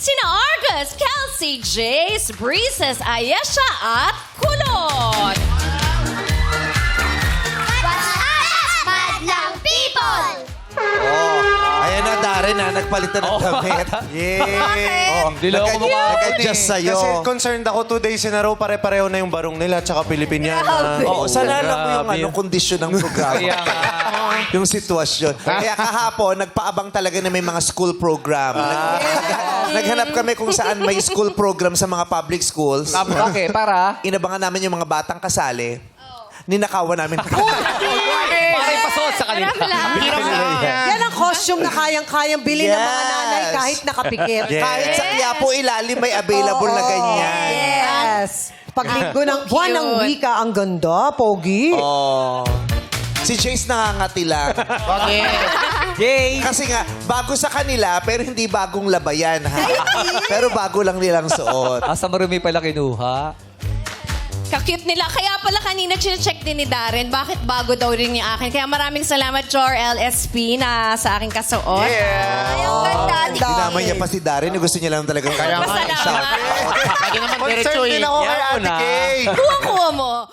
sina Argus, Kelsey, Jace, Breezes, Ayesha at Kulot. Madlang people! Ayan na, Darren, nagpalitan ng damit. Yeah. Niloko mo ka. Nag-adjust sa'yo. Kasi concerned ako 2 days in a row, pare-pareho na yung barong nila tsaka Pilipiniana. Oo, sana alam mo yung Grabe. kondisyon ng programa. Kaya nga. Yung sitwasyon. Kaya kahapon, nagpaabang talaga na may mga school program. Naghanap kami kung saan may school program sa mga public schools. Bakit? Para? Inabangan namin yung mga batang kasali. Ninakawan namin. Para ipasot sa kanila. Yan ang costume na kayang-kayang bilhin ng mga nanay kahit nakapikit. Kahit sa Quiapo ilalim may available na ganyan. Yes. Paglinggo ng buwan ng wika, ang ganda, pogi. Oh. Si Jace nangangati lang. Yay! Kasi nga, bago sa kanila, pero hindi bagong labayan, ha? Pero bago lang nilang suot. Asa marumi pala kinuha. Kakute nila. Kaya pala kanina check din ni Darren, bakit bago daw rin yung akin. Kaya maraming salamat, Jor LSP, na sa aking kasuot. Ay, ang ganda. Dinamay niya pa si Darren. Gusto niya lang talaga. Salamat. Concerned din ako kay Ate Kay. Kuha mo.